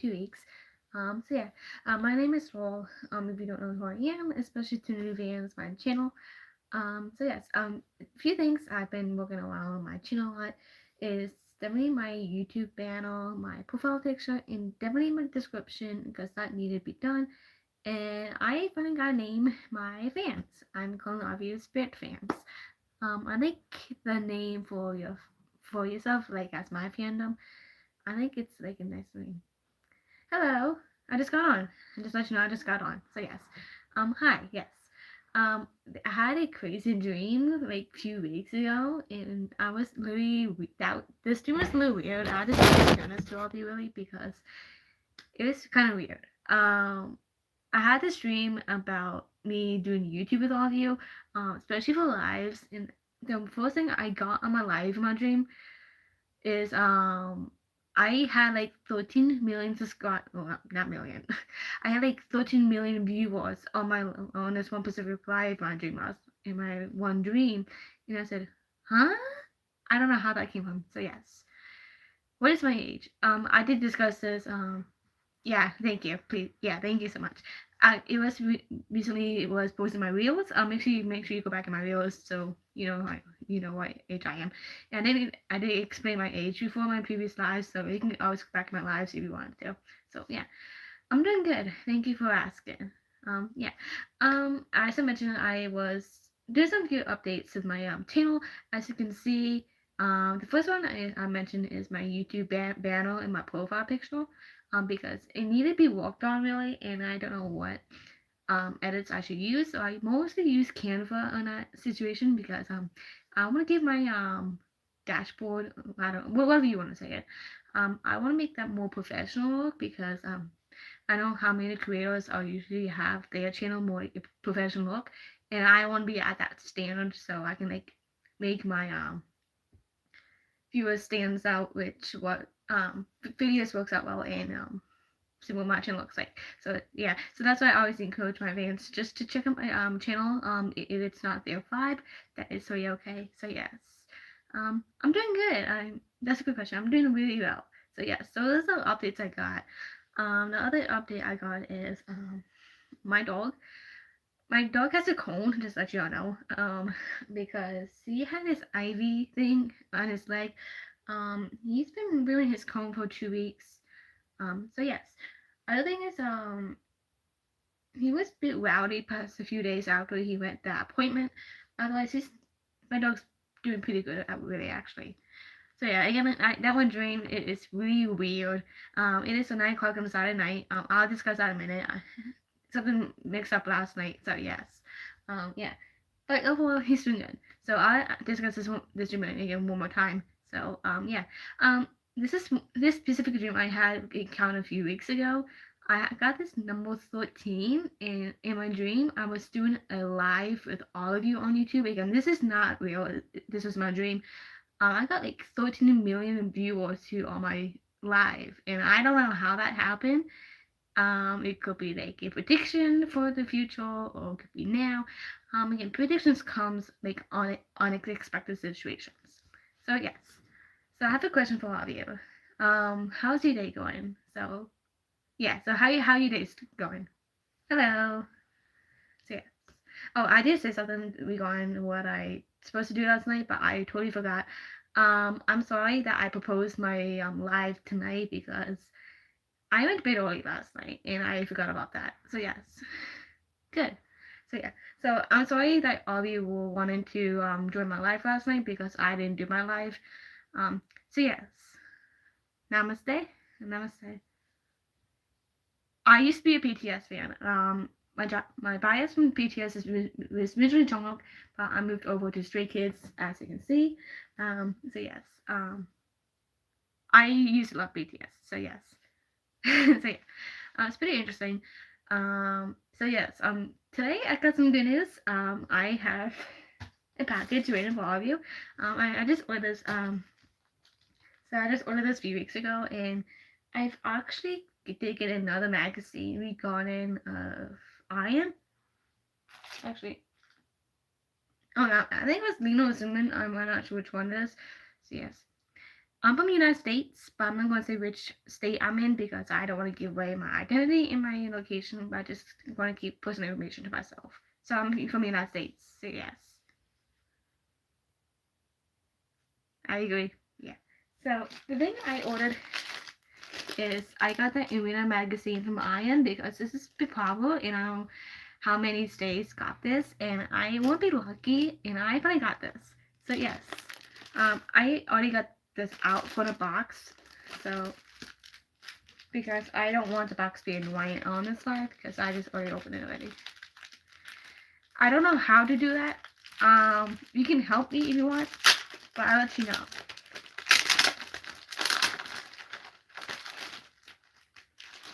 2 weeks. So yeah, my name is Roll. If you don't know who I am, especially to new fans, my channel. So yes, a few things I've been working around on my channel a lot is definitely my YouTube banner, my profile picture, and definitely my description because that needed to be done. And I finally got to name my fans. I'm calling all of you Spirit fans. I think the name for yourself, like as my fandom, I think it's like a nice name. Hello, I just got on. I just let you know I just got on. So yes, hi, yes. Um, I had a crazy dream like a few weeks ago, and I was literally that this dream was a little weird. I just want to be honest to all of you really because it was kind of weird. I had this dream about me doing YouTube with all of you, especially for lives. And the first thing I got on my live in my dream is I had like 13 million subscribers. Well, not million. I had like 13 million viewers on this one specific live my dream. I was in my one dream, and I said, "Huh?" I don't know how that came from. So yes, what is my age? I did discuss this. Yeah, thank you. Please, yeah, thank you so much. It was recently it was posted in my reels. Make sure you go back in my reels so you know what age I am. And I did explain my age before my previous lives, so you can always go back in my lives if you want to. So yeah, I'm doing good. Thank you for asking. Yeah. As I mentioned, I was there's some few updates to my channel. As you can see, the first one I mentioned is my YouTube banner and my profile picture. Because it needed to be worked on really, and I don't know what edits I should use. So I mostly use Canva in that situation because I want to give my dashboard, I don't whatever you want to say it. I want to make that more professional look because I know how many creators are usually have their channel more like a professional look, and I want to be at that standard so I can like make my viewers stands out, which what videos works out well and see what my channel looks like. So yeah, so that's why I always encourage my fans just to check out my channel. If it's not their vibe, that is totally okay. So yes, I'm doing good. That's a good question. I'm doing really well. So yes, so those are the updates I got. The other update I got is my dog. My dog has a cone, just to let you all know. Because he had this ivy thing on his leg. He's been wearing his cone for 2 weeks. So yes. Other thing is, he was a bit rowdy past a few days after he went that appointment. Otherwise, my dog's doing pretty good at really actually. So yeah, again, that one dream it is really weird. It is 9 o'clock on Saturday night. I'll discuss that in a minute. Something mixed up last night, so yes. Yeah, but overall he's doing good. So I discuss this dream again one more time. So yeah, this specific dream I had encountered a few weeks ago. I got this number 13 in my dream. I was doing a live with all of you on YouTube. Again, this is not real. This was my dream. I got like 13 million viewers to on my live, and I don't know how that happened. It could be like a prediction for the future, or it could be now. Again, predictions comes like on unexpected situations. So yes. So I have a question for all of you. How's your day going? So yeah. So how your day's going? Hello. So yes. Oh, I did say something regarding what I supposed to do last night, but I totally forgot. I'm sorry that I proposed my live tonight because I went to bed early last night and I forgot about that. So yes, good. So yeah, so I'm sorry that all of you were wanting to join my live last night because I didn't do my live. So yes, namaste, namaste. I used to be a BTS fan. My bias from BTS was originally Jungkook, but I moved over to Stray Kids, as you can see. So yes, I used to love BTS. So yes, so yeah, it's pretty interesting. So yes, today I got some good news. I have a package waiting for all of you. I just ordered this. So I just ordered this a few weeks ago, and I've actually did get another magazine regarding Iron. Actually, oh no, I think it was Lino Zuman. I'm not sure which one it is. So yes. I'm from the United States, but I'm not going to say which state I'm in because I don't want to give away my identity and my location, but I just want to keep personal information to myself. So I'm from the United States, so yes. I agree. Yeah. So the thing I ordered is I got the Arena magazine from Iron because this is big popular and I don't know how many states got this and I won't be lucky and I finally got this. So yes. I already got this out for the box. So because I don't want the box being white on this side because I just already opened it already. I don't know how to do that. You can help me if you want, but I'll let you know.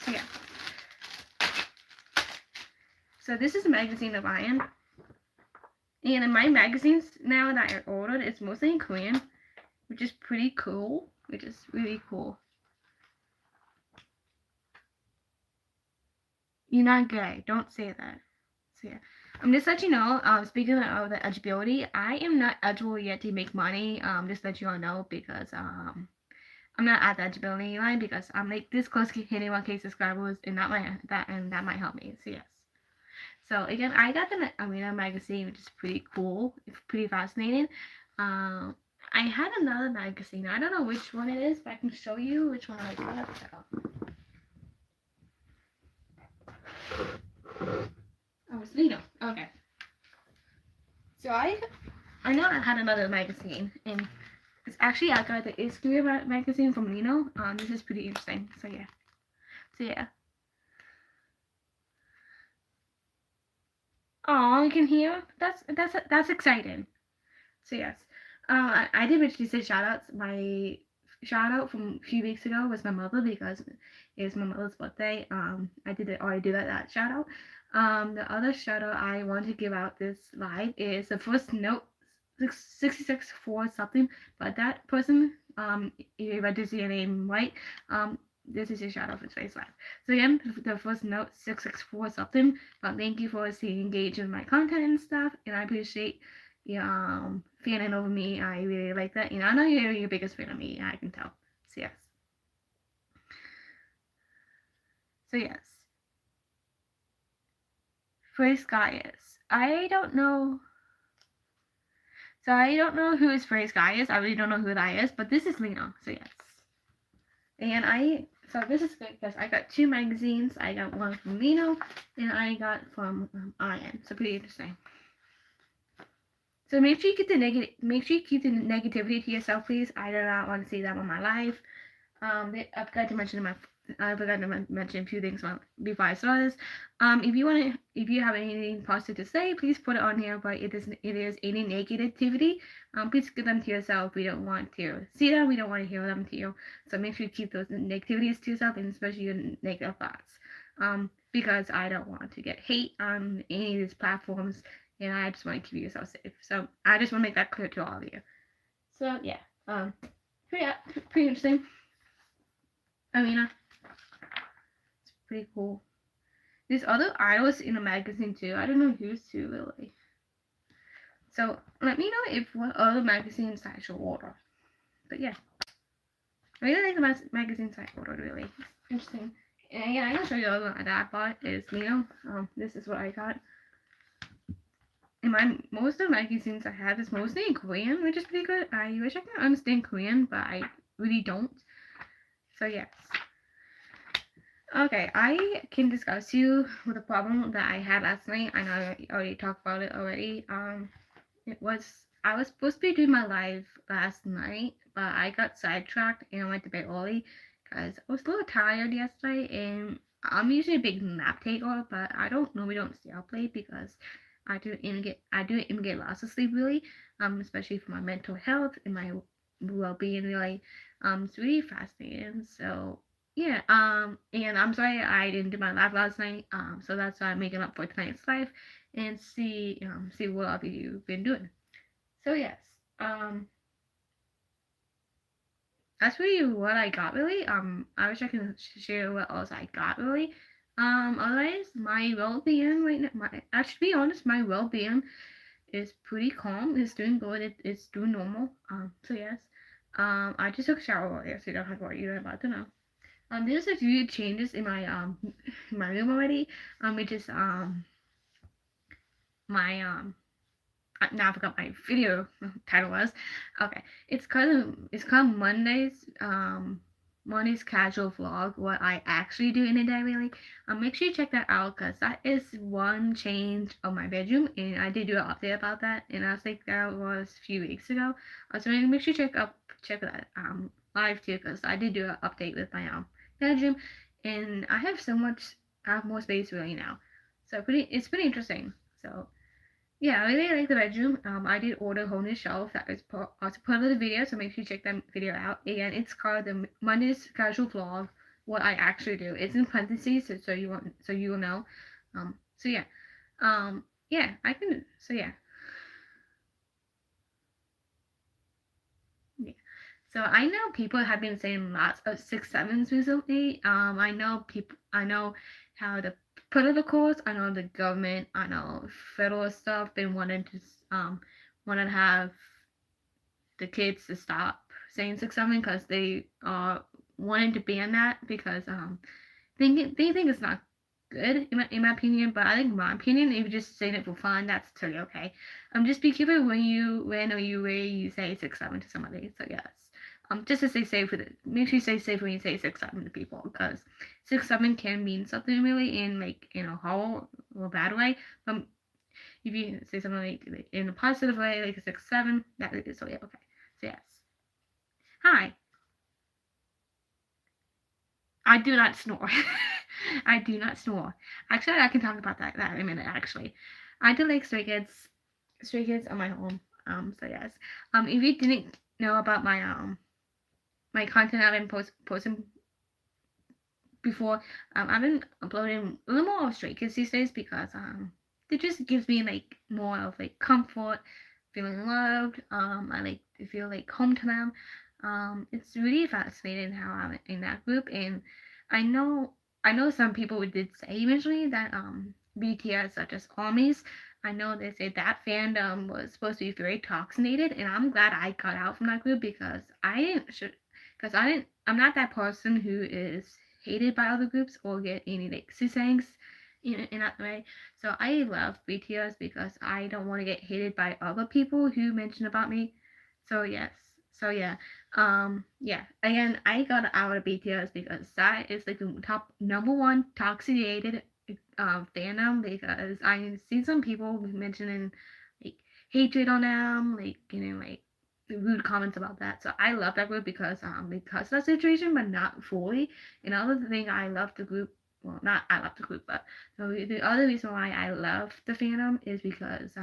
So yeah. So this is a magazine of Iron. And in my magazines now that I ordered, it's mostly in Korean, which is pretty cool. Which is really cool. You're not gay. Don't say that. So yeah. I'm just let you know, speaking of the eligibility, I am not eligible yet to make money. Just let you all know because I'm not at the eligibility line because I'm like this close to hitting 1K subscribers and that might help me. So yes. So again, I got the Arena magazine, which is pretty cool. It's pretty fascinating. I had another magazine. I don't know which one it is, but I can show you which one I got. Oh, it's Lino. Okay. So I know I had another magazine, and it's actually I got the Iskria magazine from Lino. This is pretty interesting. So yeah. So yeah. Oh, you can hear? That's exciting. So yes. I did mention say shout outs. My shout out from a few weeks ago was my mother because it was my mother's birthday. I did it already do that shout out. The other shout out I want to give out this live is the first note 66 for something, but that person, if I did see your name right, this is your shout out for today's live. So again, the first note 664 something, but thank you for staying engaged in my content and stuff, and I appreciate fanning over me. I really like that. I know you're your biggest fan of me. I can tell. So yes. So yes. Phrase guy is. I don't know. So I don't know who his phrase guy is. I really don't know who that is. But this is Lena. So yes. And so this is good because I got two magazines. I got one from Lino and I got from Ian. So pretty interesting. So make sure you keep the negativity to yourself, please. I do not want to see that on my life. I forgot to mention a few things before I start this. If you have anything positive to say, please put it on here. But it is any negativity, please give them to yourself. We don't want to see them. We don't want to hear them to you. So make sure you keep those negativities to yourself, and especially your negative thoughts. Because I don't want to get hate on any of these platforms, and I just want to keep yourself safe. So I just want to make that clear to all of you. So yeah, pretty interesting. Arena. It's pretty cool. There's other idols in the magazine too. I don't know who's too really. So let me know if what other magazines I should order. But yeah. I really like the magazines I ordered really. Interesting. And yeah, I'm gonna show you the other one that I bought is Lino. This is what I got. And most of the magazines I have is mostly in Korean, which is pretty good. I wish I could understand Korean, but I really don't. So yes. Okay, I can discuss you with a problem that I had last night. I know I already talked about it already. I was supposed to be doing my live last night, but I got sidetracked and I went to bed early because I was a little tired yesterday. And I'm usually a big nap taker, but I don't stay up late because I do even get lots of sleep really, especially for my mental health and my well-being really. It's really fascinating. So yeah, and I'm sorry I didn't do my live last night. So that's why I'm making up for tonight's live and see what have you been doing. So yes, that's really what I got really. I wish I could share what else I got really. Otherwise, my well-being right now, actually to be honest, my well-being is pretty calm. It's doing good. It's doing normal. So yes. I just took a shower earlier, so you don't have to worry. You're about to know. There's a few changes in my room already. Which is my now I forgot my video title was. Okay, it's called Monday's casual vlog. What I actually do in a day, really. Make sure you check that out because that is one change of my bedroom, and I did do an update about that, and I think that was a few weeks ago. So make sure you check that live too because I did do an update with my bedroom, and I have more space really now. So it's pretty interesting. So yeah, I really like the bedroom. I did order a whole new shelf that is also part of the video, so make sure you check that video out. Again, it's called the Monday's Casual Vlog. What I actually do. It's in parentheses, so you will know. So yeah, yeah, I can. So yeah, yeah. So I know people have been saying lots of 6 7s recently. I know how the politicals, I know the government, I know federal stuff. They wanted to have the kids to stop saying 6 7 because they wanted to ban that because they think it's not good in my opinion. But I think in my opinion, if you're just saying it for fun, that's totally okay. Just be careful where you say 6 7 to somebody. So yes. Just to stay safe with it. Make sure you stay safe when you say 6 7 to people because 6 7 can mean something really in like in a horrible or bad way. But if you say something like in a positive way, like a 6 7, that is so yeah, okay. So yes. Hi. I do not snore. I do not snore. Actually, I can talk about that in a minute. Actually, I do like Stray Kids. Stray Kids on my home. So yes. If you didn't know about my content I've been posting before, I've been uploading a little more of Stray Kids these days because it just gives me like more of like comfort, feeling loved. I like to feel like home to them. It's really fascinating how I'm in that group, and I know I know some people did say eventually that BTS are just armies. I know they say that fandom was supposed to be very toxinated, and I'm glad I got out from that group because I'm not that person who is hated by other groups or get any like sayings in that way. So I love BTS because I don't want to get hated by other people who mention about me. So yes. So yeah. Yeah. Again, I got out of BTS because that is like the top number one toxicated fandom because I see some people mentioning like hatred on them, like like rude comments about that. So I love that group because of that situation, but not fully. Another thing I love the group. Well, not I love the group, but the other reason why I love the fandom is because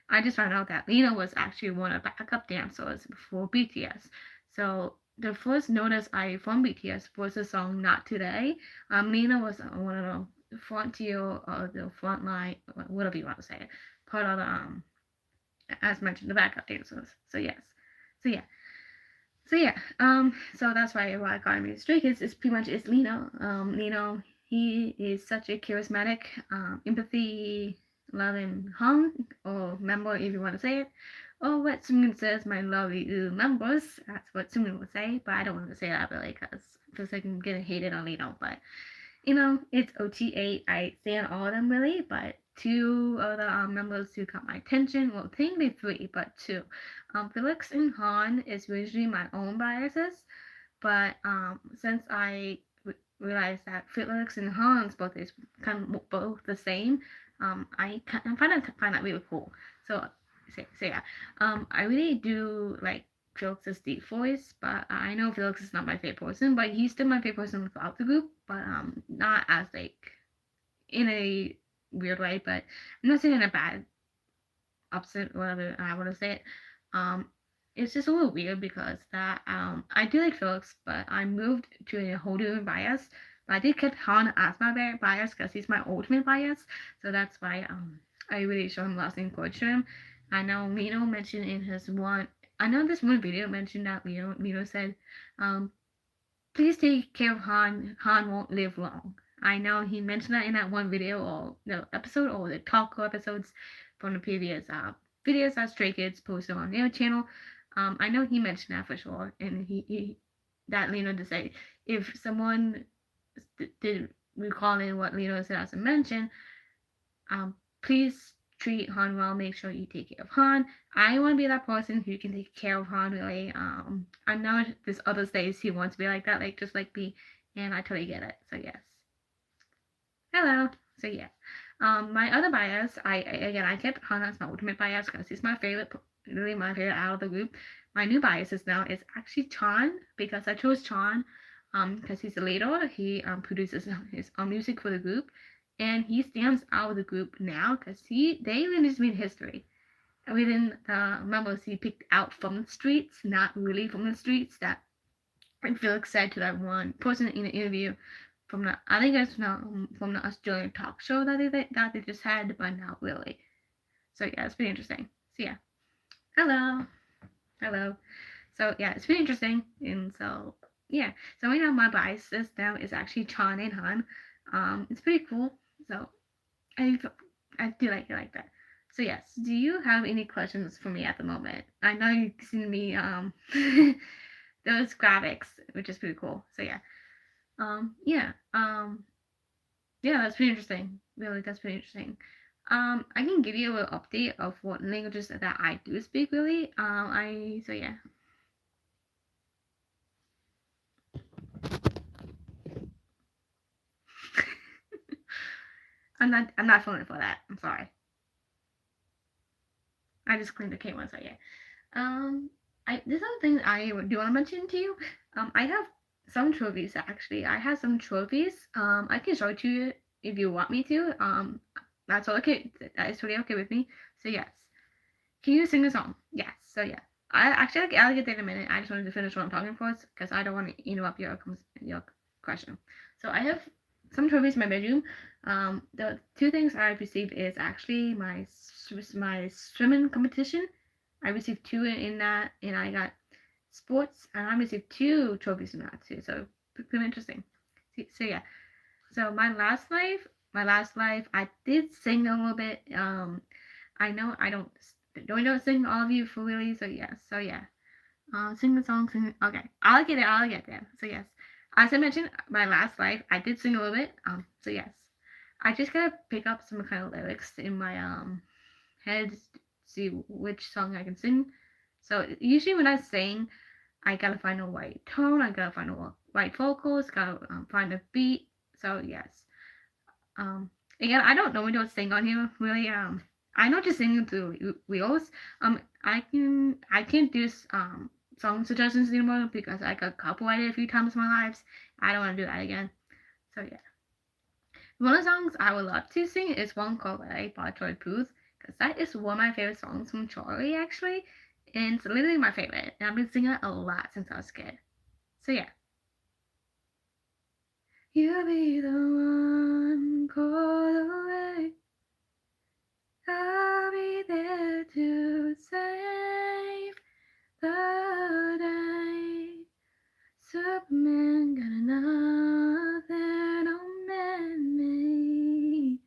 I just found out that Lena was actually one of the backup dancers for BTS. So the first notice I from BTS was the song "Not Today." Lena was one of the frontier or the front line, whatever you want to say it, part of the as mentioned, the backup dancers. So yes, so yeah, so yeah. So that's why I got me Stray Kids is pretty much is Lena. He is such a charismatic, empathy, loving hunk or member, if you want to say it. Or what Sumin says, my lovely members. That's what Sumin would say, but I don't want to say that really because I can get hated on Lena. But it's OT8. I stand all of them really, but two of the members who caught my attention, well, technically three, but two. Felix and Han is usually my own biases, but since I realized that Felix and Han's both the same, I find that really cool. So yeah, I really do like Felix's deep voice, but I know Felix is not my favorite person, but he's still my favorite person without the group, but not as like in a weird way, but I'm not saying in a bad upset whatever I want to say it. Um, it's just a little weird because that I do like Felix, but I moved to a whole different bias. But I did keep Han as my bias because he's my ultimate bias, so that's why I really show him lots of encourage to him. I know Mino mentioned in his one. I know this one video mentioned that Mino said, "Please take care of Han. Han won't live long." I know he mentioned that in that one video or the episode or the talk episodes from the previous videos that Stray Kids posted on their channel. I know he mentioned that for sure, and he that Lino to say if someone did recall in what Lino said as a mention, please treat Han well. Make sure you take care of Han. I want to be that person who can take care of Han. Really, I know there's other days he wants to be like that, like just like me, and I totally get it. So yes. Hello. So yeah. My other bias, I kept Han as my ultimate bias because he's my favorite, really my favorite out of the group. My new biases now is actually Chan because I chose Chan, because he's a leader. He produces his own music for the group, and he stands out of the group now because they really just made history. Within the members he picked out from the streets, not really from the streets. That I feel said to that one person in the interview from the I think it's from the Australian talk show that they just had, but not really. So yeah, it's pretty interesting. So yeah, hello, hello. So yeah, it's pretty interesting, and so yeah. So right now my biases now is actually Chan and Han. It's pretty cool. So I I do like that. So yes, do you have any questions for me at the moment? I know you've seen me those graphics, which is pretty cool. So yeah. Yeah. Yeah, that's pretty interesting. Really, that's pretty interesting. I can give you an update of what languages that I do speak. Really. So yeah. I'm not feeling for that. I'm sorry. I just cleaned the K1, so yeah. Um, there's other things I do want to mention to you. I have some trophies actually. I have some trophies. I can show it to you if you want me to. That's all okay. That is really okay with me. So yes. Can you sing a song? Yes. So yeah. I'll get there in a minute. I just wanted to finish what I'm talking first because I don't want to interrupt your question. So I have some trophies in my bedroom. The two things I've received is actually my swimming competition. I received two in that, and I got sports, and I received two trophies in that too. So pretty interesting. So yeah. So my last life, I did sing a little bit. I know I don't sing all of you for really. So yes. So yeah. Sing the song. Sing. Okay. I'll get there. I'll get there. So yes. As I mentioned, my last life, I did sing a little bit. So yes. I just gotta pick up some kind of lyrics in my head, see which song I can sing. So usually when I sing, I gotta find a right tone. I gotta find a right vocals. Gotta find a beat. So yes. Again, I don't normally don't sing on here really. I know just singing through reels. I can't do song suggestions anymore because I got copyrighted a few times in my lives. I don't want to do that again. So yeah. One of the songs I would love to sing is one called "Like" by Troy Booth because that is one of my favorite songs from Charlie actually, and it's literally my favorite. And I've been singing it a lot since I was a kid. So yeah. You'll be the one called away. I'll be there to save the day. Superman got nothing on me.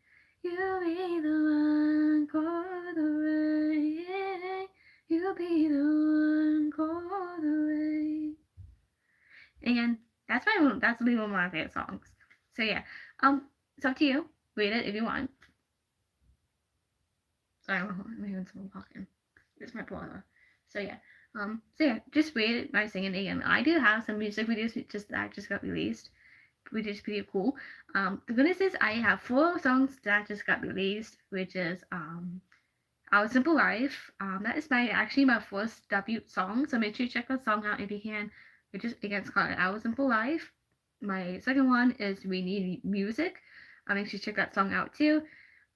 You'll be the one called away. You'll be the one called away. And that's really one of my favorite songs. So yeah, it's up to you. Read it if you want. Sorry, I'm hearing someone talking. It's my brother. So yeah. So yeah, just wait by singing again. I do have some music videos that just got released, which is pretty cool. The goodness is I have 4 songs that just got released, which is Our Simple Life. That is actually my first debut song, so make sure you check that song out if you can. Which is again it's called Our Simple Life. My second one is We Need Music. Make sure you check that song out too.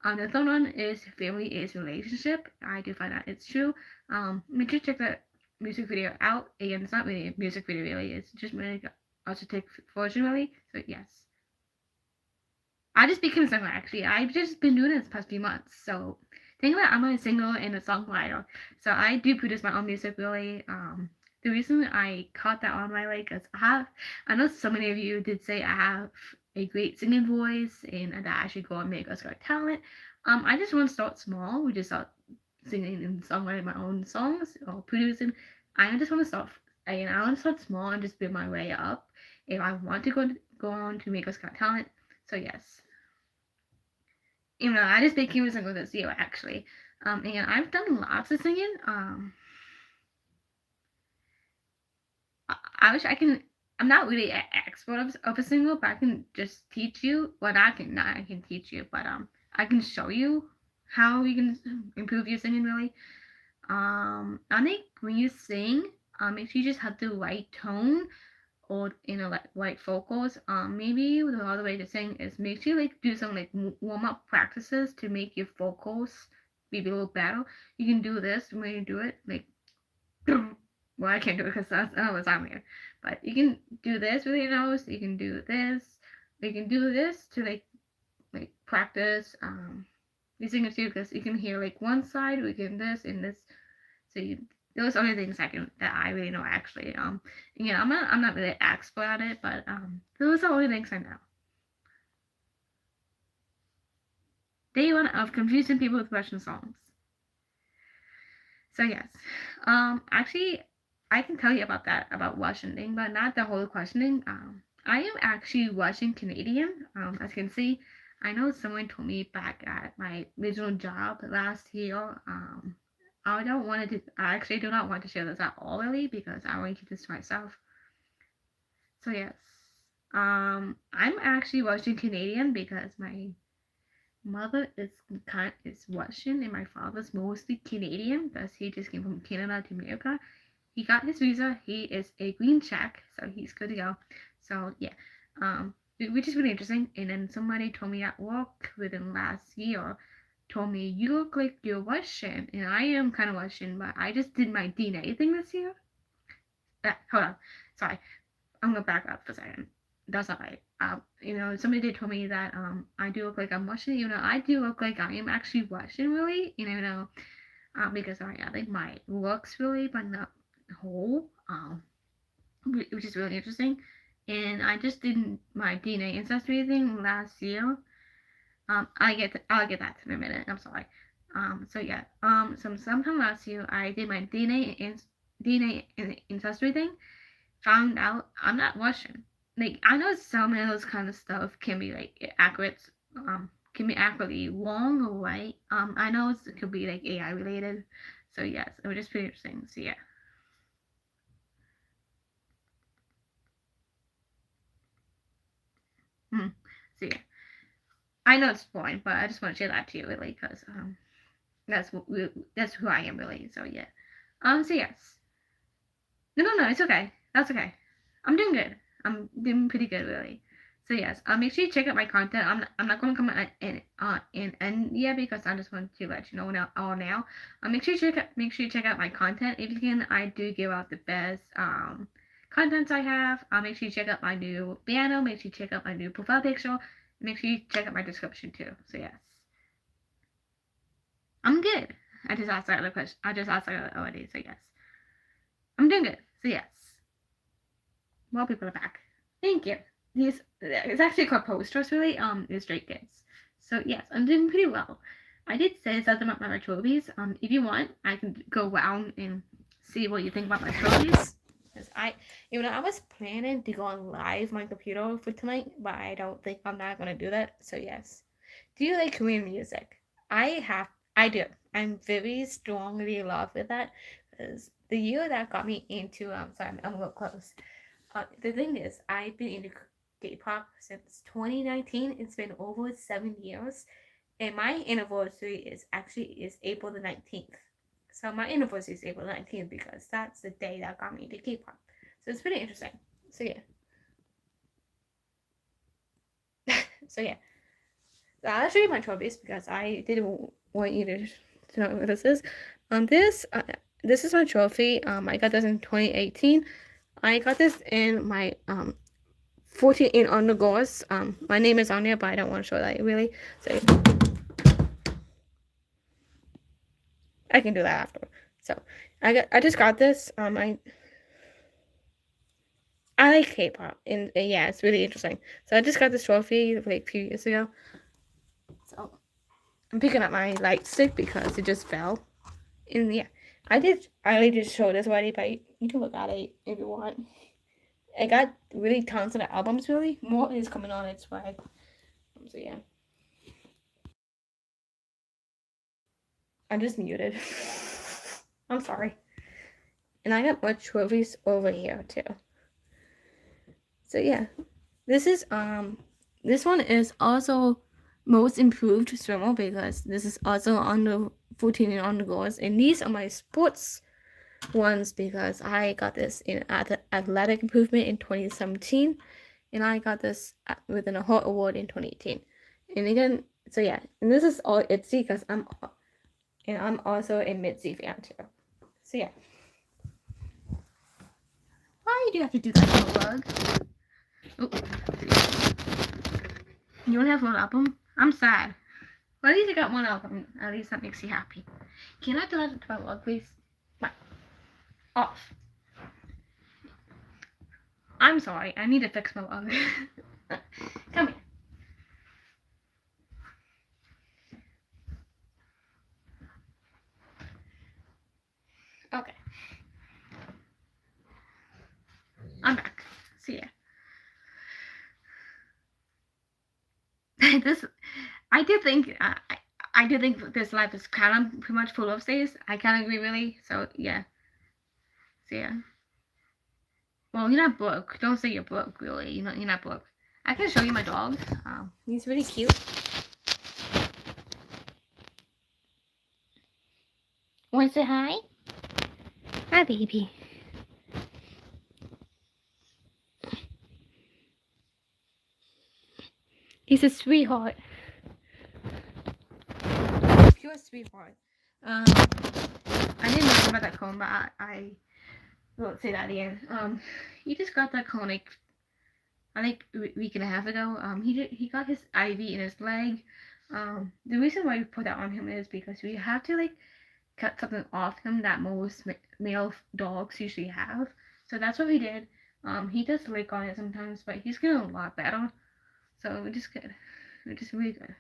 The third one is Family is Relationship. I do find that it's true. Make sure to check that music video out. Again, it's not really a music video really, it's just really also take version really. So yes. I just became a singer actually. I've just been doing it this past few months. So think about I'm a singer and a songwriter. So I do produce my own music really. The reason I caught that on my like is I know so many of you did say I have a great singing voice and that I should go and make Got Talent. I just want to start small. We just start singing and songwriting my own songs or producing. I just want to start. I want to start small and just build my way up. If I want to go on to Maker's Got Talent, so yes. I just became a singer this year actually. And I've done lots of singing. I wish I can. I'm not really an expert of a singer, but I can just teach you. Well, I can teach you, but I can show you how you can improve your singing really. I think when you sing, if you just have the right tone or like right vocals, maybe the other way to sing is make sure like do some like warm up practices to make your vocals be a little better. You can do this when you do it like. Well, I can't do it because that's what's on here. But you can do this with your nose. You can do this. You can do this to like practice using it too, because you can hear like one side. We can this and this. So those are the things that I really know actually. I'm not really an expert at it, but those are the only things I know. Day one of confusing people with Russian songs. So yes, actually, I can tell you about that about Russian thing, but not the whole questioning. I am actually Russian Canadian. As you can see, I know someone told me back at my original job last year. I don't want to. I actually do not want to share this at all, really, because I want to keep this to myself. So yes, I'm actually Russian Canadian because my mother is Russian and my father's mostly Canadian because he just came from Canada to America. He got his visa. He is a green check, so he's good to go. So yeah, which is really interesting. And then somebody told me at work within last year, told me you look like you're Russian, and I am kind of Russian, but I just did my DNA thing this year. Hold on, sorry, I'm gonna back up for a second. That's not right. Somebody did tell me that I do look like I'm Russian. I do look like I am actually Russian, really. Because I think my looks really, but not whole. Which is really interesting. And I just did my DNA ancestry thing last year. I'll get that in a minute. I'm sorry. So yeah. Sometime last year I did my DNA ancestry thing. Found out I'm not Russian. Like I know some of those kind of stuff can be like accurate. Can be accurately wrong or right. I know it could be like AI related. So yes, it was just pretty interesting. So yeah. So yeah. I know it's boring, but I just want to share that to you really because that's who I am really. So yeah. So yes. No, it's okay. That's okay. I'm doing good. I'm doing pretty good really. So yes, make sure you check out my content. I'm not going to come in yet because I just want to let you know now. Make sure you check out my content. If you can, I do give out the best contents I have. Make sure you check out my new piano. Make sure you check out my new profile picture. Make sure you check out my description too. So yes, I'm good. I just asked that other question. I just asked that already. So yes, I'm doing good. So yes, more people are back. Thank you. It's actually called posters really. The Straykids. So yes, I'm doing pretty well. I did say something about my trophies. If you want, I can go around and see what you think about my trophies. Because I was planning to go on live my computer for tonight, but I don't think I'm not gonna do that. So yes. Do you like Korean music? I do. I'm very strongly in love with that because the year that got me into sorry, I'm a little close. The thing is, I've been into K-pop since 2019. It's been over 7 years, and my anniversary is April the 19th. So my anniversary is April 19th because that's the day that got me into K-pop. So it's pretty interesting. So yeah. So yeah. So I'll show you my trophies because I didn't want you to know what this is. This is my trophy. I got this in 2018. I got this in my 14 in undergoers. My name is on there, but I don't want to show that really. So I can do that after. So I just got this. I like K-pop, and yeah, it's really interesting. So I just got this trophy like a few years ago. So I'm picking up my light stick because it just fell. And yeah, I already just showed this already, but you can look at it if you want. I got really tons of albums. Really, more is coming on its way. So yeah, I just muted. I'm sorry. And I got more trophies over here too. So yeah, this one is also most improved swimmer because this is also on the 14 and on the goals, and these are my sports ones because I got this in athletic improvement in 2017, and I got this within a Hot Award in 2018. And again, so yeah, and this is all ITZY because I'm also a Mitzi fan too. So yeah. Why do you have to do that to a bug? Oh. You only have one album? I'm sad. Well, at least I got one album. At least that makes you happy. Can I do that to my log, please? Bye. Off. I'm sorry. I need to fix my log. Come here. Okay. I'm back. See ya. I did think this life is kind of pretty much full of stays. I kind of agree, really. So yeah. So yeah. Well, you're not broke. Don't say you're broke, really. You're not broke. I can show you my dog. He's really cute. Want to say hi? Hi, baby. He's a sweetheart. Pure sweetheart. I didn't know about that cone, but I won't say that again. He just got that cone like I think a week and a half ago. He got his IV in his leg. The reason why we put that on him is because we have to like cut something off him that most male dogs usually have. So that's what we did. He does lick on it sometimes, but he's getting a lot better. So we're just good. We're just really good.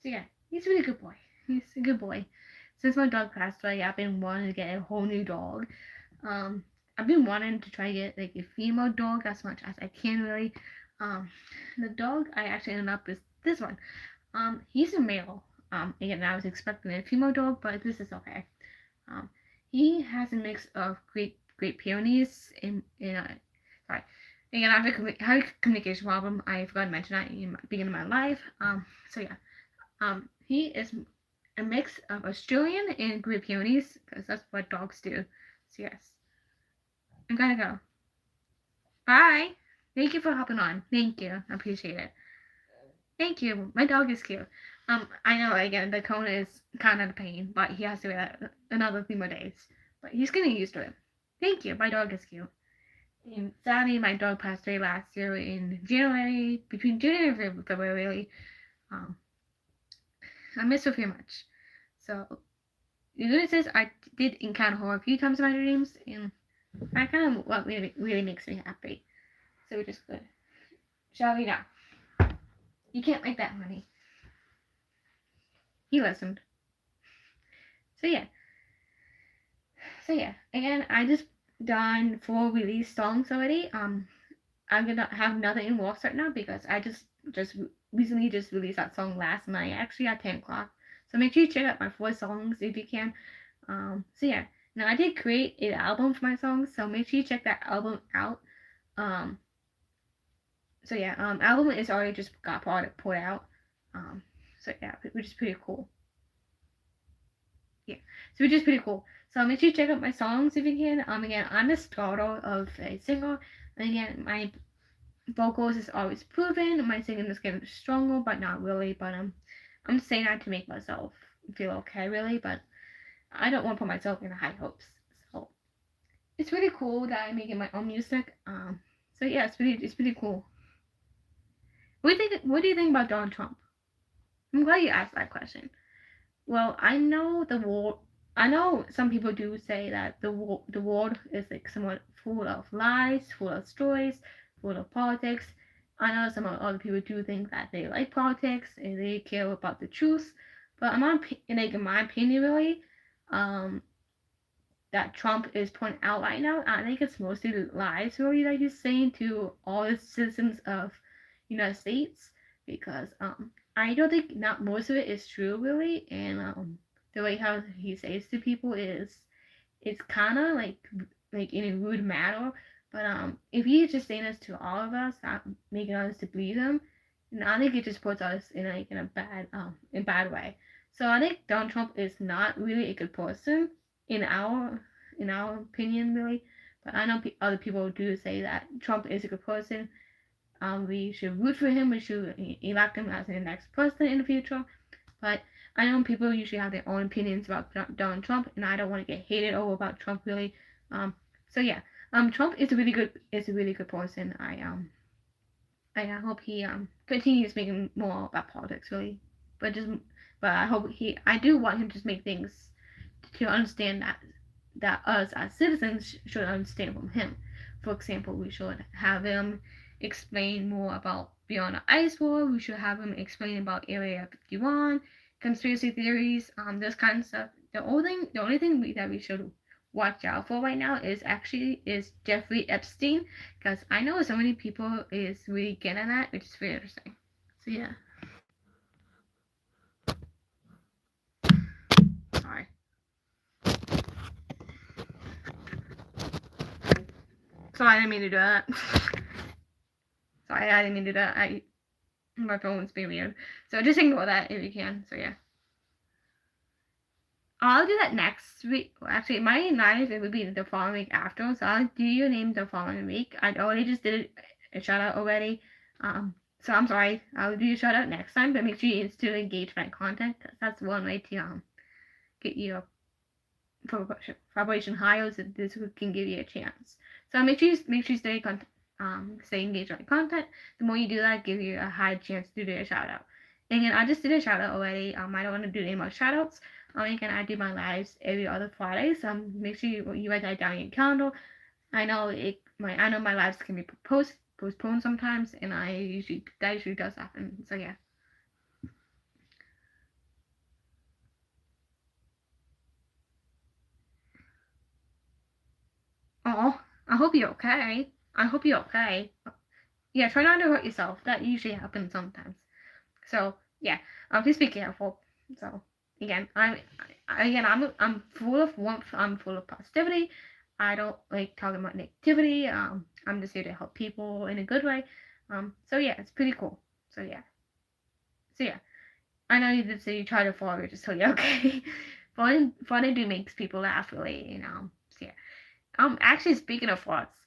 So yeah, he's a really good boy. He's a good boy. Since my dog passed away, I've been wanting to get a whole new dog. I've been wanting to try to get like a female dog as much as I can really. The dog I actually ended up with this one. He's a male. Again, I was expecting a female dog, but this is okay. He has a mix of Great Pyrenees in sorry. Again, I have a communication problem. I forgot to mention that in the beginning of my life. So yeah. He is a mix of Australian and Great Pyrenees because that's what dogs do. So yes. I'm gonna go. Bye. Thank you for hopping on. Thank you. I appreciate it. Thank you. My dog is cute. I know again the cone is kind of a pain, but he has to wait another few more days. But he's getting used to it. Thank you. My dog is cute. And sadly, my dog passed away last year in January, between January and February, really. I miss her very much. So, the good news is I did encounter her a few times in my dreams, and that kind of what really makes me happy. So, we're just good. Shall we now? You can't like that, honey. He listened. So, yeah. Again, I just done 4 release songs already. I'm gonna have nothing in works right now because I just recently released that song last night, actually at 10 o'clock. So make sure you check out my 4 songs if you can. So yeah, now I did create an album for my songs, so make sure you check that album out. So yeah, album is already just got put out. So yeah, which is pretty cool. Yeah, so which is pretty cool. So make sure you check out my songs if you can. Again, I'm the starter of a single. And again, my vocals is always proven. My singing is getting stronger, but not really. But I'm saying that to make myself feel okay, really. But I don't want to put myself in high hopes. So it's really cool that I'm making my own music. So yeah, it's pretty cool. What do you think about Donald Trump? I'm glad you asked that question. Well, I know I know some people do say that the world is like somewhat full of lies, full of stories, full of politics. I know some other people do think that they like politics and they care about the truth. But in my opinion, really, that Trump is putting out right now. I think it's mostly lies really that he's saying to all the citizens of United States, because I don't think not most of it is true really, and the way how he says to people is it's kind of like in a rude manner. But if he's just saying this to all of us, not making us to believe him, and I think it just puts us in like in a bad way. So I think Donald Trump is not really a good person in our opinion, really. But I know other people do say that Trump is a good person. We should root for him. We should elect him as the next president in the future. But I know people usually have their own opinions about Donald Trump, and I don't want to get hated over about Trump really. So yeah, Trump is a really good person. I hope he continues making more about politics really, but just but I do want him to make things to understand that us as citizens should understand from him. For example, we should have him explain more about Beyond the Ice Wall. We should have him explain about Area 51, conspiracy theories, this kind of stuff. The only thing that we should watch out for right now is Jeffrey Epstein, because I know so many people is really getting at, which is very interesting. So yeah. Sorry. Sorry, I didn't mean to do that. Sorry, I didn't mean to do that. My phone's being weird. So just ignore that if you can. So yeah. I'll do that next week. Well, actually, my live it would be the following week after. So I'll do your name the following week. I already just did a shout out already. So I'm sorry. I'll do your shout out next time, but make sure you still engage my content, because that's one way to get your vibration higher, so this can give you a chance. So make sure you stay engaged on content. The more you do that, give you a high chance to do a shout out. And again, I just did a shout out already. I don't want to do any more shout outs. Again, I do my lives every other Friday, so make sure you write that down in your calendar. I know my lives can be postponed sometimes, and that usually does happen. So yeah. Oh, I hope you're okay. I hope you're okay. Yeah, try not to hurt yourself. That usually happens sometimes. So yeah, please be careful. So again, I'm full of warmth. I'm full of positivity. I don't like talking about negativity. I'm just here to help people in a good way. So yeah, it's pretty cool. So yeah. I know you did say you try to follow it just so you're okay. Fun do makes people laugh really, So yeah. Actually speaking of farts,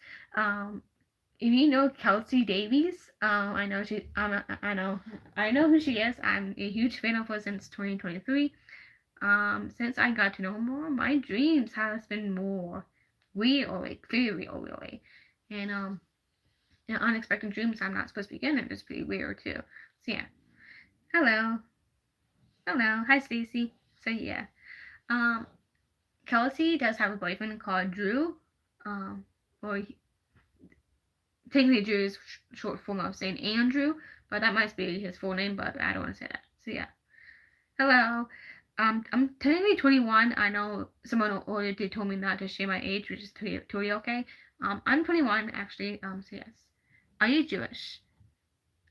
if you know Kelsey Davies, I know who she is. I'm a huge fan of her since 2023. Since I got to know more, my dreams has been more real, like very real, really. And unexpected dreams I'm not supposed to be getting is pretty weird too. So yeah. Hello, hi Stacy. So yeah, um, Kelsey does have a boyfriend called Drew, or technically Drew is short form of saying Andrew, but that might be his full name, but I don't want to say that. So yeah. Hello. I'm technically 21. I know someone older did told me not to share my age, which is totally okay. I'm 21 actually. So yes. Are you Jewish?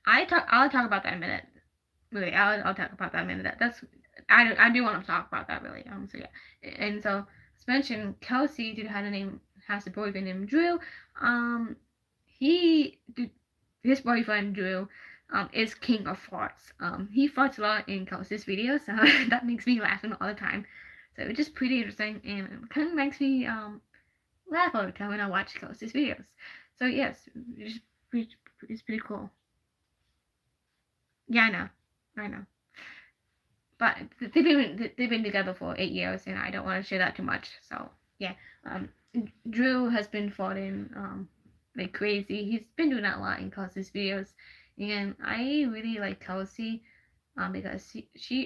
I'll talk about that in a minute. Really, I'll talk about that in a minute. I do want to talk about that really. So yeah. And so as mentioned, Kelsey has a boyfriend named Drew. He his boyfriend Drew is king of farts. He farts a lot in Kelsey's videos, so that makes me laughing all the time. So it's just pretty interesting, and it kind of makes me laugh all the time when I watch Kelsey's videos. So yes, it's pretty cool. Yeah, I know. But they've been together for 8 years, and I don't want to share that too much. So yeah, Drew has been farting like crazy. He's been doing that a lot in Kelsey's videos, and I really like Kelsey because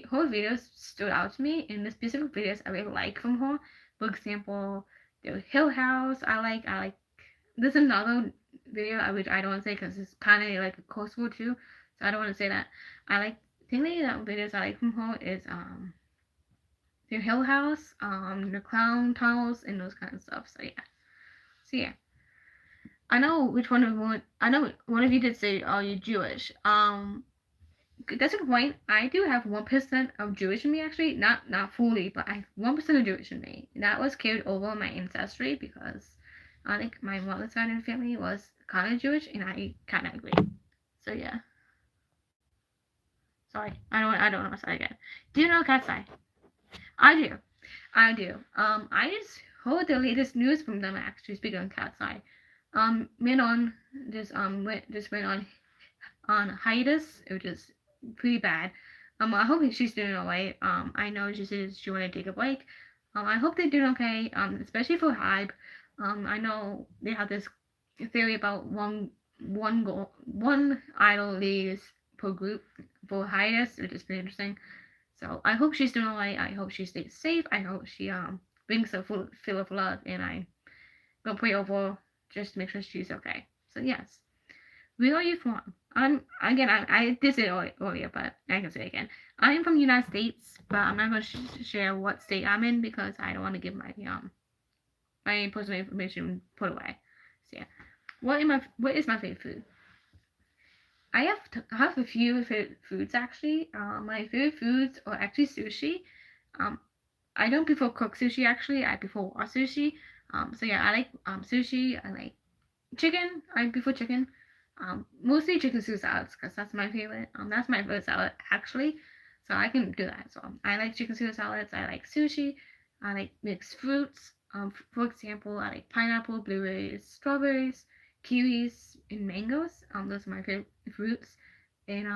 her videos stood out to me, and the specific videos I really like from her. For example, the Hill House. I like. There's another video which I don't want to say because it's kind of like a curse word too, so I don't want to say that. I like. The thing that videos I like from her is the Hill House, the Clown Tunnels, and those kind of stuff. So yeah. I know which one of one. I know one of you did say, "Oh, you're Jewish." That's a good point. I do have 1% of Jewish in me, actually. Not fully, but I have 1% of Jewish in me. That was carried over my ancestry because I think my mother's side of the family was kind of Jewish, and I kind of agree. So yeah. Sorry, I don't know what to say again. Do you know Cat's Eye? I do. I do. I just heard the latest news from them, actually. Speaking of Cat's Eye, Minon just went on hiatus, which is pretty bad. I hope she's doing alright. I know she says she want to take a break. I hope they're doing okay. Especially for Hybe. I know they have this theory about one idol leaves per group for hiatus, which is pretty interesting. So I hope she's doing alright. I hope she stays safe. I hope she brings a full fill of love, and I gonna pray over just to make sure she's okay. So yes. Where are you from? I did say it earlier, but I can say it again. I am from the United States, but I'm not going to share what state I'm in because I don't want to give my personal information put away. So yeah, what is my favorite food? I have a few favorite foods actually. My favorite foods are actually sushi. Um, I don't prefer cooked sushi actually. I prefer raw sushi. So yeah, I like sushi. I like chicken. I prefer chicken. Mostly chicken Caesar salads because that's my favorite. That's my favorite salad actually. So I can do that as well. I like chicken Caesar salads. I like sushi. I like mixed fruits. For example, I like pineapple, blueberries, strawberries, kiwis, and mangoes. Those are my favorite fruits. And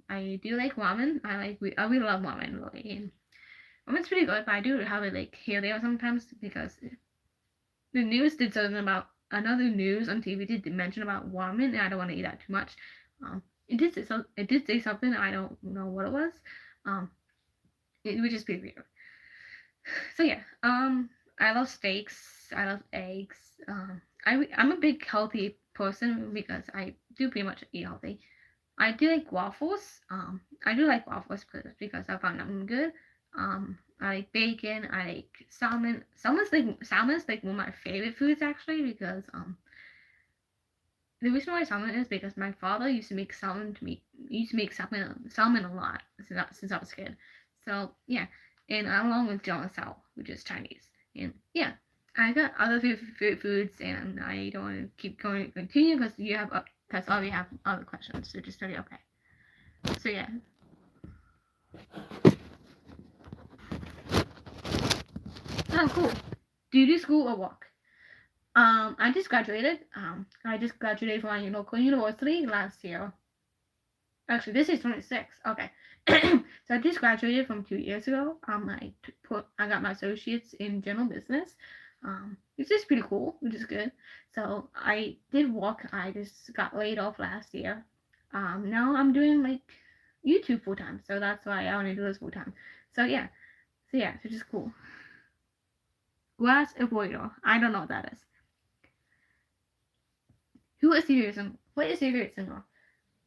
I do like ramen. I really love ramen really. And ramen's pretty good, but I do have it like here there sometimes because the news did something about another news on TV did mention about ramen, and I don't want to eat that too much. It did say something. I don't know what it was. Um, which is pretty weird. So yeah. I love steaks. I love eggs. I'm a big healthy person because I do pretty much eat healthy. I do like waffles. I do like waffles because I found them good. I like bacon. I like salmon. Salmon's like one of my favorite foods actually because the reason why salmon is because my father used to make salmon to me. He used to make salmon a lot since I was a kid. So yeah, and along with John Sao, which is Chinese. And yeah, I got other favorite foods, and I don't want to keep going continue because already have other questions. So just study okay. So yeah. Oh, cool. Do you do school or work? I just graduated. I just graduated from my local university last year. Actually, this is 26. Okay. So I just graduated from 2 years ago. I got my associates in general business. It's just pretty cool, which is good. So I did work. I just got laid off last year. Now I'm doing like YouTube full time. So that's why I want to do this full time. So yeah. So just cool. Glass avoider. I don't know what that is. Who is your favorite singer? What is your favorite singer?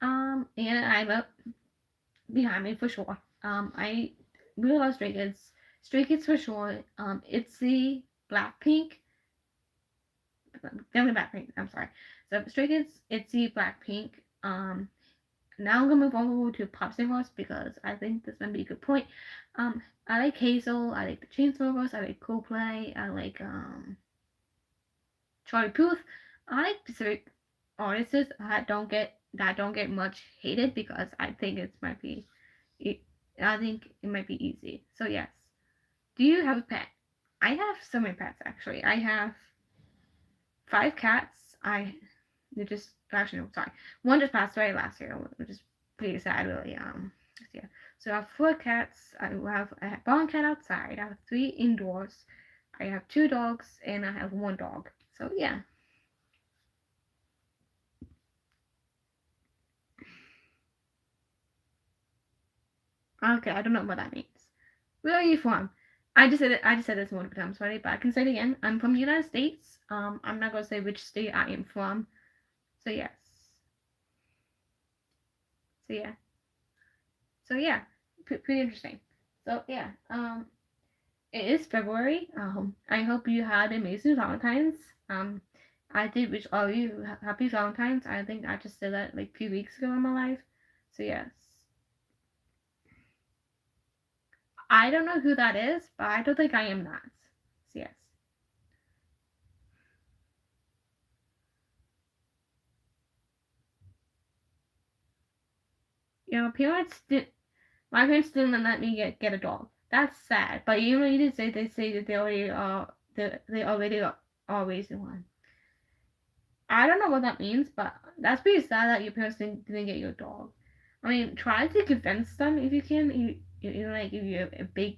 And I love Behind Me for sure. I really love Stray Kids. Stray Kids for sure. ITZY, Blackpink. Definitely Blackpink. I'm sorry. So Stray Kids, ITZY, Blackpink. Now I'm gonna move over to pop singers because I think this might be a good point. I like Hazel. I like the Chainsmokers. I like Coldplay. I like Charlie Puth. I like specific artists that don't get much hated because I think I think it might be easy. So yes. Do you have a pet? I have so many pets actually. I have 5 cats. They just actually no, sorry. One just passed away last year, which is pretty sad really. Yeah. So I have 4 cats. I have a barn cat outside. I have 3 indoors. I have 2 dogs and I have 1 dog. So yeah. Okay, I don't know what that means. Where are you from? I just said this multiple times already, but I can say it again. I'm from the United States. I'm not gonna say which state I am from. So yes. So yeah. So yeah. Pretty interesting. So yeah. It is February. I hope you had amazing Valentine's. I did wish all of you happy Valentine's. I think I just did that like a few weeks ago in my life. So yes. I don't know who that is, but I don't think I am that. So yes. You know, my parents didn't let me get a dog. That's sad. But you know, you did say they say that they already are raising one. I don't know what that means, but that's pretty sad that your parents didn't get you a dog. I mean, try to convince them if you can. Like if you have a big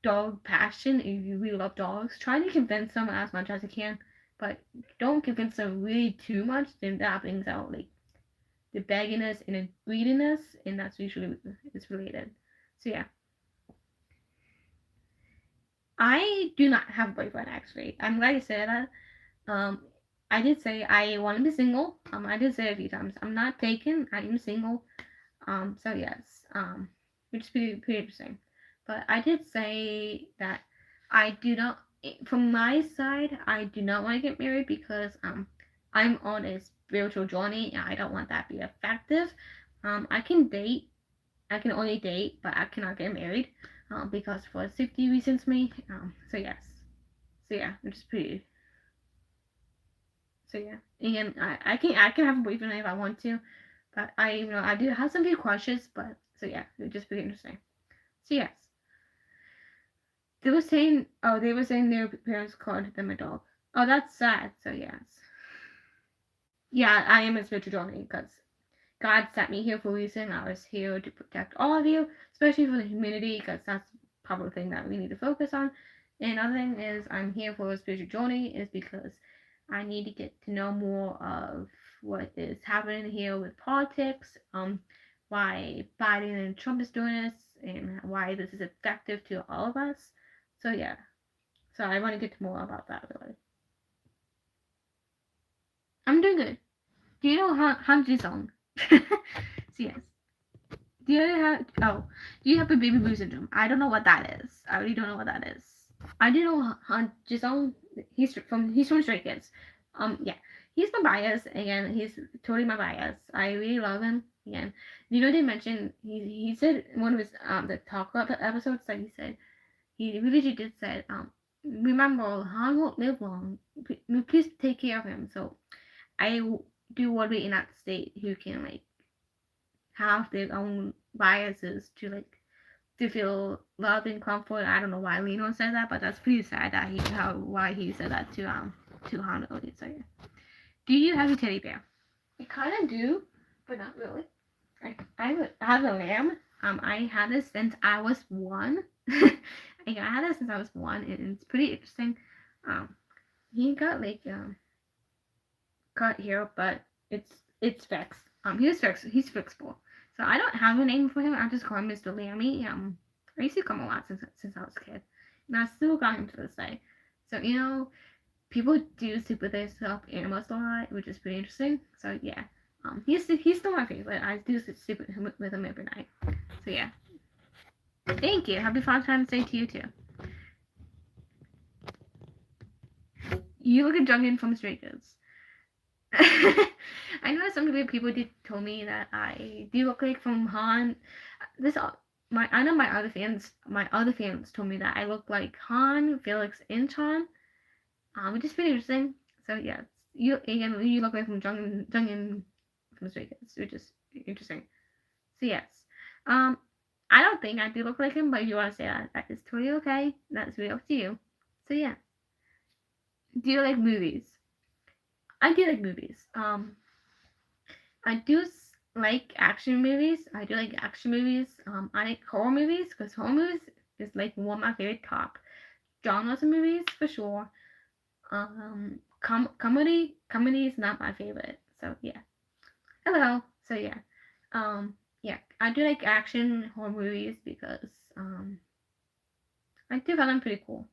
dog passion, if you really love dogs, try to convince them as much as you can. But don't convince them really too much, then that brings out like the bagginess and the greediness, and that's usually it's related. So yeah, I do not have a boyfriend actually. I'm glad you said that. I did say I want to be single. I did say it a few times. I'm not taken. I am single. So yes. Which is pretty interesting. But I did say that I do not. From my side, I do not want to get married because I'm on a spiritual journey and I don't want that to be effective. I can date. I can only date, but I cannot get married. Because for safety reasons, me. So yes. So yeah, which is pretty. So yeah, and I can have a boyfriend if I want to, but I do have some few crushes, but so yeah, it's just pretty interesting. So yes, they were saying their parents called them a dog. Oh, that's sad. So yes, yeah, I am a spiritual journey because God sent me here for a reason. I was here to protect all of you, especially for the community, because that's probably the thing that we need to focus on. And another thing is, I'm here for a spiritual journey, is because I need to get to know more of what is happening here with politics, why Biden and Trump is doing this, and why this is effective to all of us. So yeah, so I want to get more about that really. I'm doing good. Do you know Han Ji-sung? So yes. Do you have a baby blue syndrome? I don't know what that is. I really don't know what that is. I do know Han Jisung. He's from Stray Kids. Yeah, he's my bias again. He's totally my bias. I really love him again. You know, they mentioned he said in one of his the talk about episodes that he said he really did said remember Han won't live long. Please take care of him. So I do want to be in that state who can like have their own biases to like to feel loved and comfort. I don't know why Lino said that, but that's pretty sad that why he said that to Hano. So yeah. Do you have a teddy bear? I kind of do, but not really. I have a lamb. I had this since I was one. I had this since I was one, and it's pretty interesting. He got like cut here, but it's fixed. He's fixable. So I don't have a name for him. I just call him Mr. Lammy. I used to call him a lot since I was a kid, and I still got him to this day. So people do sleep with their stuffed animals a lot, which is pretty interesting. So yeah, he's still my favorite. I do sleep with him every night. So yeah. Thank you. Happy Valentine's Day to you too. You look a Jungin from Straykids. I know some people did told me that I do look like from Han. I know my other fans told me that I look like Han, Felix, and Chan, which is pretty interesting. So yeah, you look like from Jungin from Stray Kids, which is interesting. So yes, I don't think I do look like him, but if you want to say that, that is totally okay. That's really up to you. So yeah, do you like movies? I do like movies. I do like action movies. I do like action movies. I like horror movies because horror movies is like one of my favorite top genres of movies for sure. Comedy is not my favorite. So yeah. Hello. So yeah. Yeah. I do like action horror movies because I do find them pretty cool.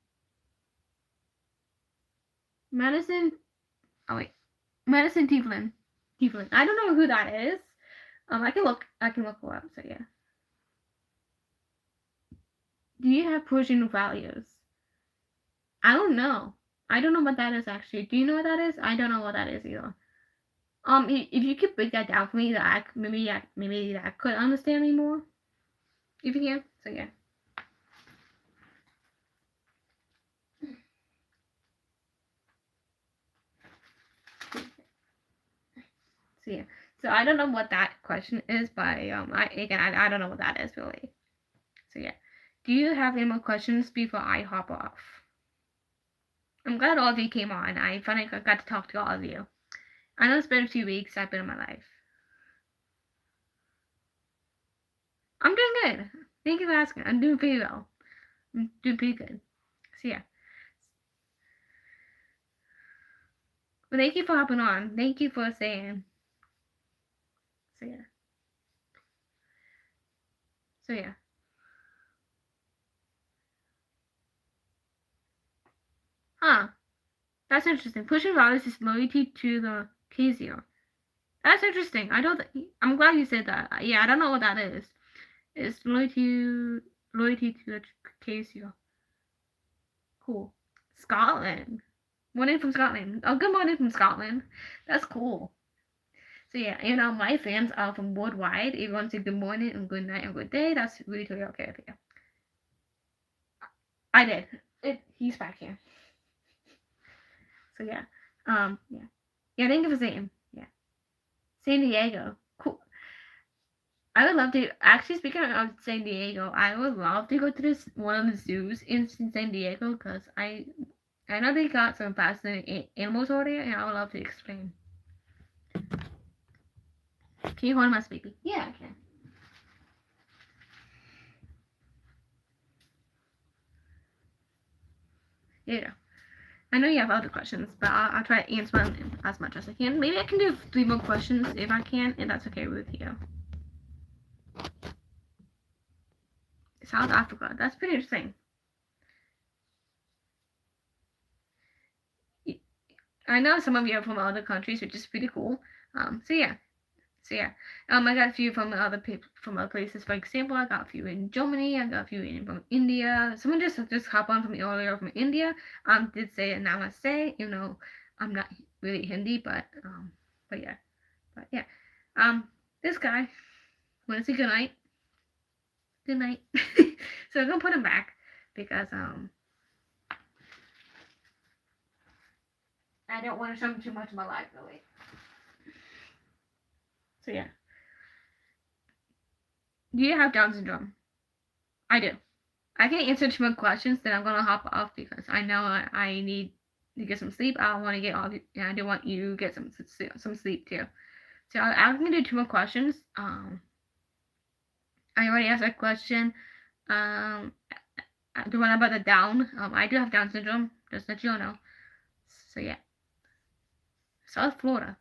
Madison. Oh wait. Madison Tieflin. I don't know who that is. I can look her up. So yeah. Do you have Persian values? I don't know. I don't know what that is actually. Do you know what that is? I don't know what that is either. If you could break that down for me, that maybe I could understand me more. If you can, so yeah. So yeah. So I don't know what that question is, but I don't know what that is really. So yeah. Do you have any more questions before I hop off? I'm glad all of you came on. I finally got to talk to all of you. I know it's been a few weeks I've been in my life. I'm doing good. Thank you for asking. I'm doing pretty well. I'm doing pretty good. So yeah. Well, thank you for hopping on. Thank you for saying. So yeah. So yeah. Huh. That's interesting. Pushing violence is loyalty to the Casio. That's interesting. I don't. I'm glad you said that. Yeah, I don't know what that is. It's loyalty to the Casio. Cool. Scotland. Morning from Scotland. Oh, good morning from Scotland. That's cool. So yeah, my fans are from worldwide. Everyone say good morning and good night and good day. That's really totally okay with you. I did. He's back here. So yeah. Yeah. Yeah, thank you for saying. Yeah. San Diego. Cool. I would love to actually, speaking of San Diego, I would love to go to this one of the zoos in San Diego because I know they got some fascinating animals over there, and I would love to explain. Can you hold my baby? Yeah, I can. Yeah. I know you have other questions, but I'll try to answer them as much as I can. Maybe I can do 3 more questions if I can, and that's okay with you. South Africa. That's pretty interesting. I know some of you are from other countries, which is pretty cool. So yeah. I got a few from other people from other places. For example, I got a few in Germany. I got a few from India. Someone just hop on from earlier from India. Did say namaste. I'm not really Hindi, but yeah. This guy want to say good night. Good night. So I'm gonna put him back because I don't want to show him too much of my life really. So yeah. Do you have Down syndrome? I do. I can answer 2 more questions, then I'm gonna hop off because I know I need to get some sleep. I want to get all. I do want you to get some sleep too. So I'm gonna do 2 more questions. I already asked that question. The one about the Down. I do have Down syndrome. Just let you all know. So yeah. South Florida.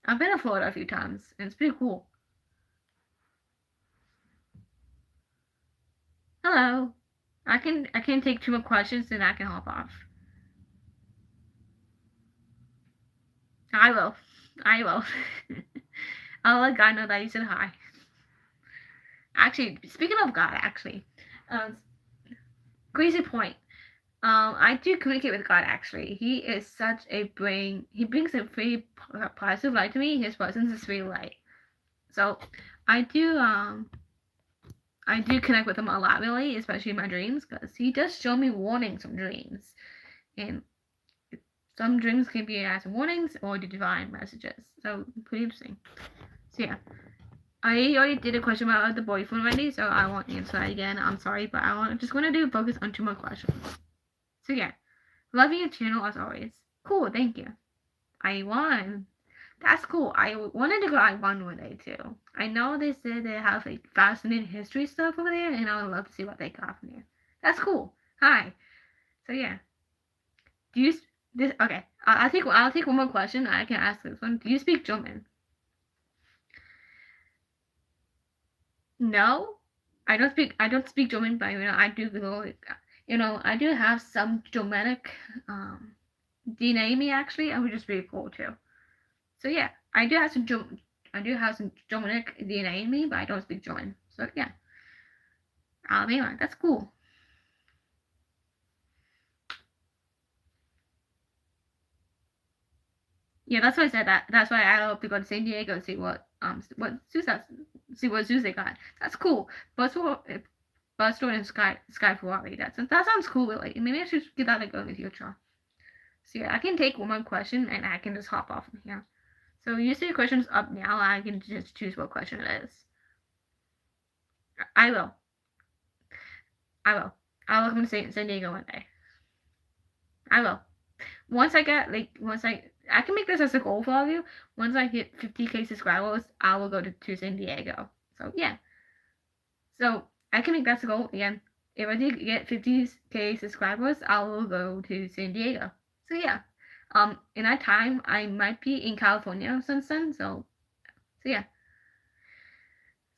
I've been to Florida a few times, and it's pretty cool. Hello. I can take 2 more questions, then I can hop off. I will. I'll let God know that you said hi. Actually, speaking of God, crazy point. I do communicate with God. Actually, He is such a brain. He brings a very positive light to me. His presence is very light. So, I do connect with Him a lot, really, especially in my dreams, because He does show me warnings from dreams, and some dreams can be as warnings or the divine messages. So, pretty interesting. So yeah. I already did a question about the boyfriend already, so I won't answer that again. I'm sorry, but just want to focus on 2 more questions. So yeah, loving your channel as always. Cool, thank you. I won. That's cool. I wanted to go I1 one day too. I know they said they have like fascinating history stuff over there, and I would love to see what they got from there. That's cool. Hi. So yeah. Do you this? Okay, I'll take 1 more question. I can ask this one. Do you speak German? No, I don't speak German, but I do know, I do have some Germanic DNA in me actually, and which is pretty cool too. So yeah, I do have some Germanic DNA in me, but I don't speak German. So yeah, anyway, that's cool. Yeah, that's why I said that. That's why I hope to go to San Diego, see what zoos they got. That's cool. Bus tour and Sky Ferrari. That sounds cool. Really. Maybe I should give that a go in the future. So yeah, I can take one more question and I can just hop off from here. So you see questions up now. I can just choose what question it is. I will. I will. I'll come to San Diego one day. I will. Once I get I can make this as a goal for all of you. Once I hit 50K subscribers, I will go to San Diego. So yeah. So I can make that a goal again. If I did get 50K subscribers, I will go to San Diego. So yeah. In that time, I might be in California since then. So yeah.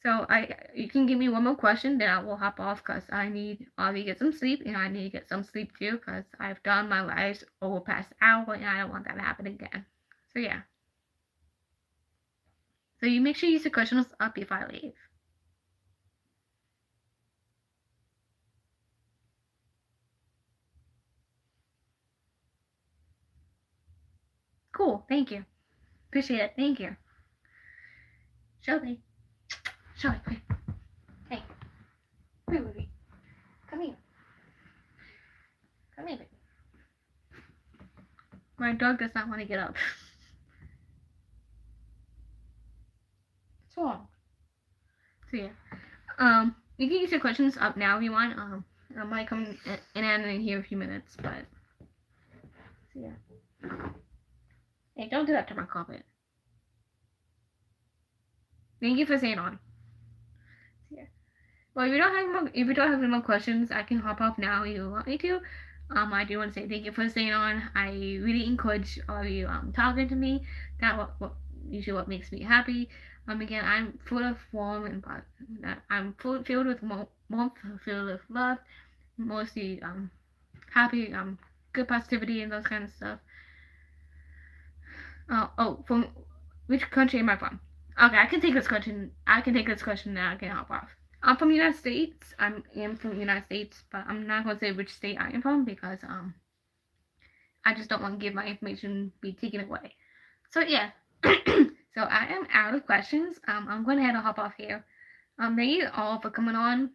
So you can give me one more question, then I will hop off because I need to get some sleep, and I need to get some sleep too because I've done my lives over past hour, and I don't want that to happen again. So yeah. So you make sure you use the questions up if I leave. Cool. Thank you. Appreciate it. Thank you. Shelby. Shelby, quick. Hey. Come here, baby. Come here. Come here, baby. My dog does not want to get up. What's wrong? So yeah. You can use your questions up now if you want. I might come in here a few minutes, but so yeah. Hey, don't do that to my carpet. Thank you for staying on. So yeah. Well, if you don't have any more questions, I can hop off now if you want me to. I do want to say thank you for staying on. I really encourage all of you talking to me. That usually what makes me happy. Again, I'm full of warmth and I'm filled with warmth, filled with love, mostly happy, good positivity and those kind of stuff. From which country am I from? Okay, I can take this question. Now. I can hop off. I'm from the United States. I am from the United States, but I'm not gonna say which state I am from because I just don't want to give my information be taken away. So yeah. So I am out of questions. I'm going to head to hop off here. Thank you all for coming on.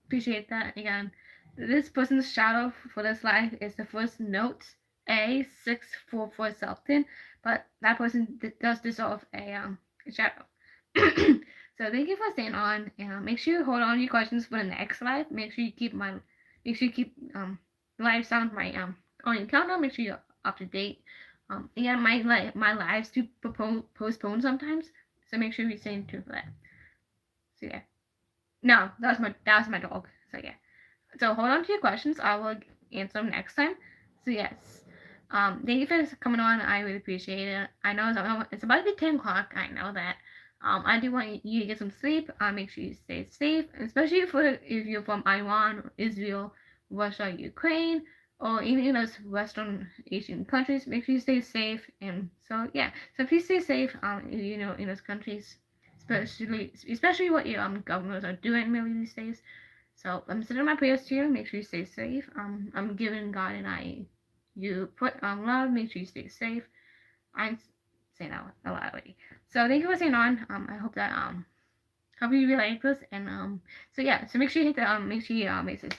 Appreciate that. Again, this person's shadow for this life is the first note A644 Selton, but that person does deserve a shadow. So thank you for staying on, and make sure you hold on to your questions for the next live. Make sure you keep live sound my on your calendar. Make sure you're up to date. Yeah, my lives do postpone sometimes, so make sure you stay tuned for that. So yeah, no, that was my dog. So yeah, so hold on to your questions. I will answer them next time. So yes, thank you for coming on. I really appreciate it. I know it's about to be 10 o'clock. I know that. I do want you to get some sleep. Make sure you stay safe, especially if you're from Iran, Israel, Russia, Ukraine, or even in those Western Asian countries. Make sure you stay safe. And so yeah, so please stay safe. In those countries, especially what your governors are doing really these days. So I'm sending my prayers to you. Make sure you stay safe. I'm giving God and you put love. Make sure you stay safe. I'm saying that a lot already. So thank you for staying on. I hope that hope you really like this. And so yeah, so make sure you hit the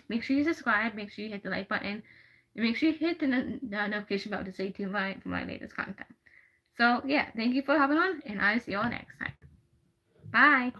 make sure you subscribe. Make sure you hit the like button. And make sure you hit the notification bell to stay tuned for my latest content. So yeah, thank you for hopping on, and I'll see you all next time. Bye.